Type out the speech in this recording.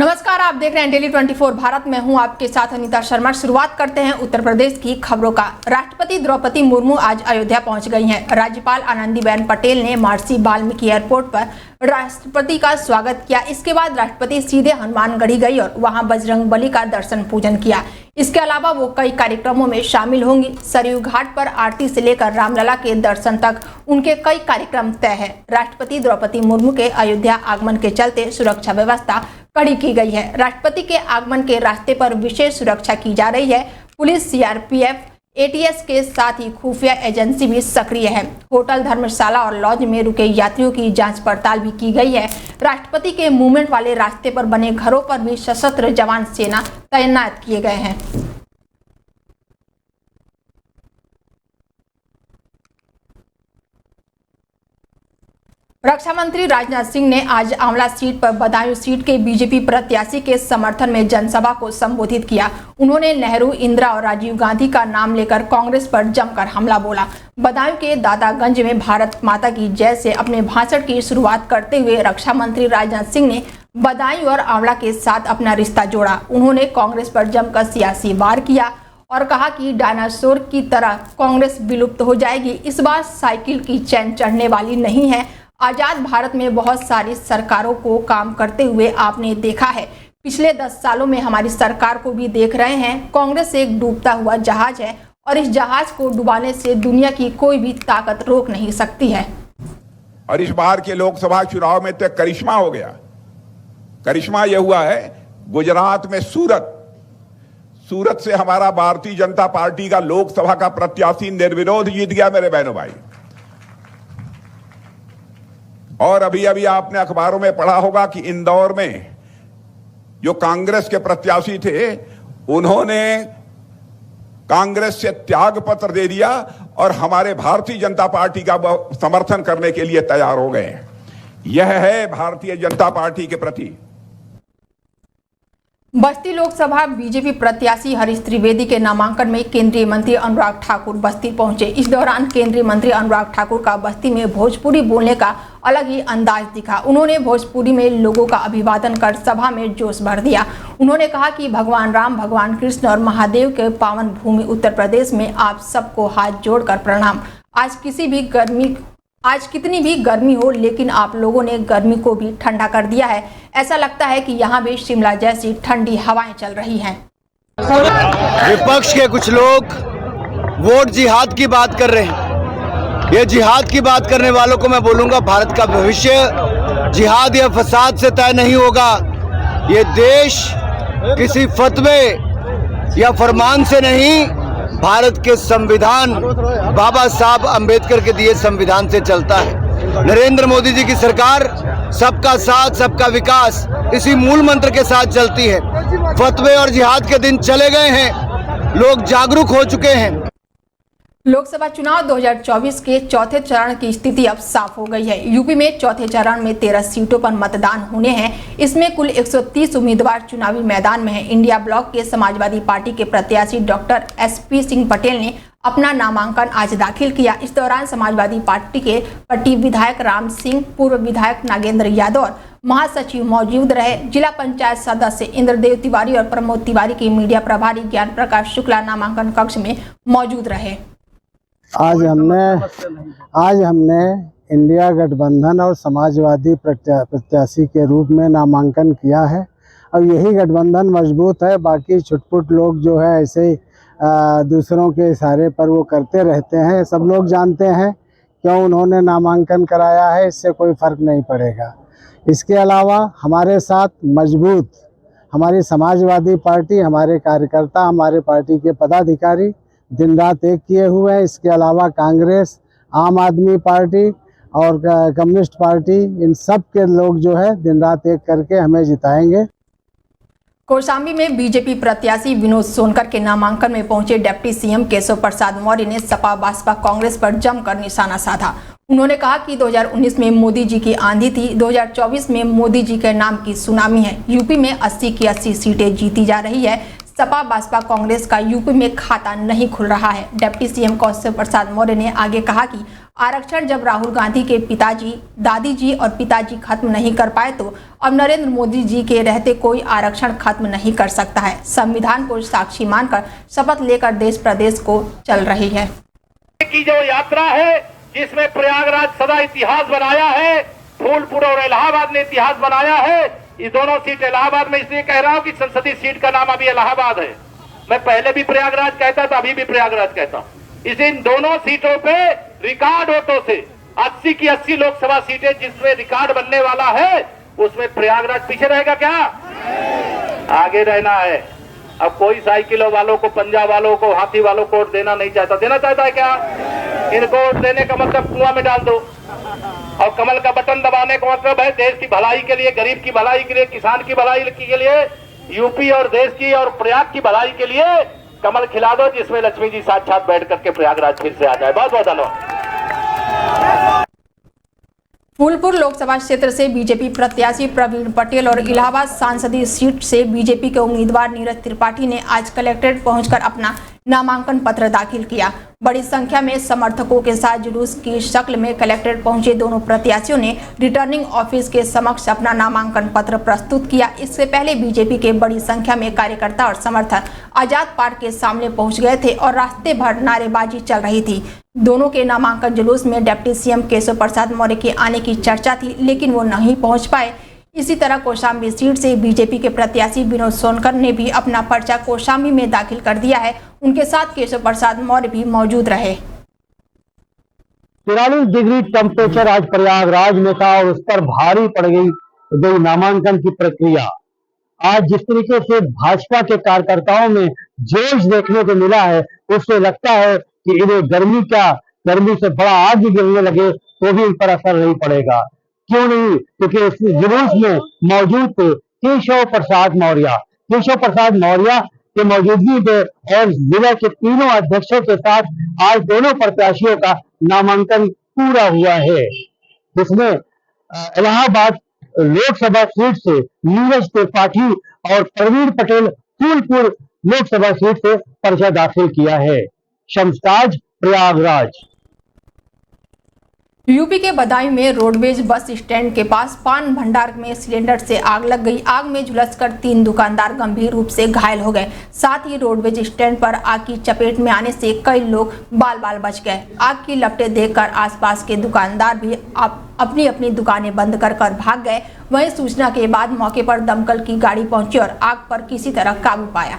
नमस्कार, आप देख रहे हैं डेली 24 भारत में हूं आपके साथ अनीता शर्मा। शुरुआत करते हैं उत्तर प्रदेश की खबरों का। राष्ट्रपति द्रौपदी मुर्मू आज अयोध्या पहुंच गई हैं। राज्यपाल आनंदीबेन पटेल ने महर्षि वाल्मीकि एयरपोर्ट पर राष्ट्रपति का स्वागत किया। इसके बाद राष्ट्रपति सीधे हनुमानगढ़ी गई और वहां बजरंगबली का दर्शन पूजन किया। इसके अलावा वो कई कार्यक्रमों में शामिल होंगी। सरयू घाट पर आरती से लेकर रामलला के दर्शन तक उनके कई कार्यक्रम तय है। राष्ट्रपति द्रौपदी मुर्मू के अयोध्या आगमन के चलते सुरक्षा व्यवस्था कड़ी की गई है। राष्ट्रपति के आगमन के रास्ते पर विशेष सुरक्षा की जा रही है। पुलिस, सीआरपीएफ, एटीएस के साथ ही खुफिया एजेंसी भी सक्रिय है। होटल, धर्मशाला और लॉज में रुके यात्रियों की जांच पड़ताल भी की गई है। राष्ट्रपति के मूवमेंट वाले रास्ते पर बने घरों पर भी सशस्त्र जवान सेना तैनात किए गए हैं। रक्षा मंत्री राजनाथ सिंह ने आज आंवला सीट पर बदायूं सीट के बीजेपी प्रत्याशी के समर्थन में जनसभा को संबोधित किया। उन्होंने नेहरू, इंदिरा और राजीव गांधी का नाम लेकर कांग्रेस पर जमकर हमला बोला। बदायूं के दादागंज में भारत माता की जय से अपने भाषण की शुरुआत करते हुए रक्षा मंत्री राजनाथ सिंह ने बदायूं और आंवला के साथ अपना रिश्ता जोड़ा। उन्होंने कांग्रेस पर जमकर सियासी वार किया और कहा कि डायनासोर की तरह कांग्रेस विलुप्त हो जाएगी। इस बार साइकिल की चैन चढ़ने वाली नहीं है। आजाद भारत में बहुत सारी सरकारों को काम करते हुए आपने देखा है। पिछले 10 सालों में हमारी सरकार को भी देख रहे हैं। कांग्रेस एक डूबता हुआ जहाज है और इस जहाज को डुबाने से दुनिया की कोई भी ताकत रोक नहीं सकती है। और इस बार के लोकसभा चुनाव में तो करिश्मा हो गया। करिश्मा यह हुआ है, गुजरात में सूरत से हमारा भारतीय जनता पार्टी का लोकसभा का प्रत्याशी निर्विरोध जीत गया मेरे बहनों भाई। और अभी अभी आपने अखबारों में पढ़ा होगा कि इंदौर में जो कांग्रेस के प्रत्याशी थे उन्होंने कांग्रेस से त्याग पत्र दे दिया और हमारे भारतीय जनता पार्टी का समर्थन करने के लिए तैयार हो गए। यह है भारतीय जनता पार्टी के प्रति। बस्ती लोकसभा बीजेपी प्रत्याशी हरीश त्रिवेदी के नामांकन में केंद्रीय मंत्री अनुराग ठाकुर बस्ती पहुंचे। इस दौरान केंद्रीय मंत्री अनुराग ठाकुर का बस्ती में भोजपुरी बोलने का अलग ही अंदाज दिखा। उन्होंने भोजपुरी में लोगों का अभिवादन कर सभा में जोश भर दिया। उन्होंने कहा कि भगवान राम, भगवान कृष्ण और महादेव के पावन भूमि उत्तर प्रदेश में आप सबको हाथ जोड़कर प्रणाम। आज कितनी भी गर्मी हो, लेकिन आप लोगों ने गर्मी को भी ठंडा कर दिया है। ऐसा लगता है कि यहाँ भी शिमला जैसी ठंडी हवाएं चल रही हैं। विपक्ष के कुछ लोग वोट जिहाद की बात कर रहे हैं। ये जिहाद की बात करने वालों को मैं बोलूंगा, भारत का भविष्य जिहाद या फसाद से तय नहीं होगा। ये देश किसी फतवे या फरमान से नहीं, भारत के संविधान, बाबा साहब अंबेडकर के दिए संविधान से चलता है। नरेंद्र मोदी जी की सरकार सबका साथ, सबका विकास, इसी मूल मंत्र के साथ चलती है। फतवे और जिहाद के दिन चले गए हैं, लोग जागरूक हो चुके हैं। लोकसभा चुनाव 2024 के चौथे चरण की स्थिति अब साफ हो गई है। यूपी में चौथे चरण में 13 सीटों पर मतदान होने हैं। इसमें कुल 130 उम्मीदवार चुनावी मैदान में हैं। इंडिया ब्लॉक के समाजवादी पार्टी के प्रत्याशी डॉक्टर SP सिंह पटेल ने अपना नामांकन आज दाखिल किया। इस दौरान समाजवादी पार्टी के पट्टी विधायक राम सिंह, पूर्व विधायक नागेंद्र यादव और महासचिव मौजूद रहे। जिला पंचायत सदस्य इंद्रदेव तिवारी और प्रमोद तिवारी के मीडिया प्रभारी ज्ञान प्रकाश शुक्ला नामांकन कक्ष में मौजूद रहे। आज हमने इंडिया गठबंधन और समाजवादी प्रत्याशी के रूप में नामांकन किया है। अब यही गठबंधन मजबूत है। बाकी छुटपुट लोग जो है ऐसे दूसरों के इशारे पर वो करते रहते हैं। सब लोग जानते हैं क्यों उन्होंने नामांकन कराया है, इससे कोई फर्क नहीं पड़ेगा। इसके अलावा हमारे साथ मजबूत हमारी समाजवादी पार्टी, हमारे कार्यकर्ता, हमारे पार्टी के पदाधिकारी दिन रात एक किए हुए हैं। इसके अलावा कांग्रेस, आम आदमी पार्टी और कम्युनिस्ट पार्टी, इन सब के लोग जो है दिन रात एक करके हमें जिताएंगे। कौशाम्बी में बीजेपी प्रत्याशी विनोद सोनकर के नामांकन में पहुंचे डिप्टी सीएम केशव प्रसाद मौर्य ने सपा बसपा कांग्रेस पर जमकर निशाना साधा। उन्होंने कहा कि 2019 में मोदी जी की आंधी थी, 2024 में मोदी जी के नाम की सुनामी है। यूपी में 80 की 80 सीटें जीती जा रही है। सपा बसपा कांग्रेस का यूपी में खाता नहीं खुल रहा है। डिप्टी सीएम कौशल प्रसाद मौर्य ने आगे कहा कि आरक्षण जब राहुल गांधी के पिताजी, दादी जी और पिताजी खत्म नहीं कर पाए तो अब नरेंद्र मोदी जी के रहते कोई आरक्षण खत्म नहीं कर सकता है। संविधान को साक्षी मानकर शपथ लेकर देश प्रदेश को चल रही है की जो यात्रा है, जिसमें प्रयागराज सदा इतिहास बनाया है, फूलपुर और इलाहाबाद ने इतिहास बनाया है। ये दोनों सीट इलाहाबाद में इसलिए कह रहा हूं कि संसदीय सीट का नाम अभी इलाहाबाद है। मैं पहले भी प्रयागराज कहता था, अभी भी प्रयागराज कहता हूं। इस इन दोनों सीटों पे रिकॉर्ड वोटों से 80 की 80 लोकसभा सीटें जिसमें रिकॉर्ड बनने वाला है, उसमें प्रयागराज पीछे रहेगा क्या? आगे रहना है। अब कोई साइकिलों वालों को, पंजाब वालों को, हाथी वालों को वोट देना नहीं चाहता। देना चाहता है क्या? इनको वोट देने का मतलब कुआं में डाल दो, और कमल का बटन दबाने का मतलब है देश की भलाई के लिए, गरीब की भलाई के लिए, किसान की भलाई के लिए, यूपी और देश की और प्रयाग की भलाई के लिए कमल खिला दो, जिसमें लक्ष्मी जी साक्षात बैठ करके प्रयागराज फिर से आ जाए। बहुत बहुत धन्यवाद। फूलपुर लोकसभा क्षेत्र से बीजेपी प्रत्याशी प्रवीण पटेल और इलाहाबाद सांसदीय सीट से बीजेपी के उम्मीदवार नीरज त्रिपाठी ने आज कलेक्ट्रेट पहुंचकर अपना नामांकन पत्र दाखिल किया। बड़ी संख्या में समर्थकों के साथ जुलूस की शक्ल में कलेक्ट्रेट पहुंचे दोनों प्रत्याशियों ने रिटर्निंग ऑफिस के समक्ष अपना नामांकन पत्र प्रस्तुत किया। इससे पहले बीजेपी के बड़ी संख्या में कार्यकर्ता और समर्थक आजाद पार्क के सामने पहुंच गए थे और रास्ते भर नारेबाजी चल रही थी। दोनों के नामांकन जुलूस में डिप्टी सीएम केशव प्रसाद मौर्य के आने की चर्चा थी, लेकिन वो नहीं पहुंच पाए। इसी तरह कौशाम्बी सीट से बीजेपी के प्रत्याशी विनोद सोनकर ने भी अपना पर्चा कौशाम्बी में दाखिल कर दिया है। उनके साथ केशव प्रसाद मौर्य भी मौजूद रहे। 43 डिग्री टेम्परेचर आज प्रयागराज में था और उस पर भारी पड़ गई नामांकन की प्रक्रिया। आज जिस तरीके से भाजपा के कार्यकर्ताओं में जोश देखने को मिला है, उससे लगता है कि इन्हें गर्मी से बड़ा आग भी गिरने लगे तो भी इन पर असर नहीं पड़ेगा। क्यों नहीं? क्योंकि इस जुलूस में मौजूद थे केशव प्रसाद मौर्य की मौजूदगी में और जिले के तीनों अध्यक्षों के साथ आज दोनों प्रत्याशियों का नामांकन पूरा हुआ है, जिसमें इलाहाबाद लोकसभा सीट से नीरज त्रिपाठी और प्रवीण पटेल फूलपुर लोकसभा सीट से पर्चा दाखिल किया है। शमस्ताज, प्रयागराज। यूपी के बदायूं में रोडवेज बस स्टैंड के पास पान भंडार में सिलेंडर से आग लग गई। आग में झुलसकर 3 दुकानदार गंभीर रूप से घायल हो गए। साथ ही रोडवेज स्टैंड पर आग की चपेट में आने से कई लोग बाल बच गए। आग की लपटें देखकर आसपास के दुकानदार भी अपनी अपनी दुकानें बंद कर भाग गए। वहीं सूचना के बाद मौके पर दमकल की गाड़ी पहुंची और आग पर किसी तरह काबू पाया।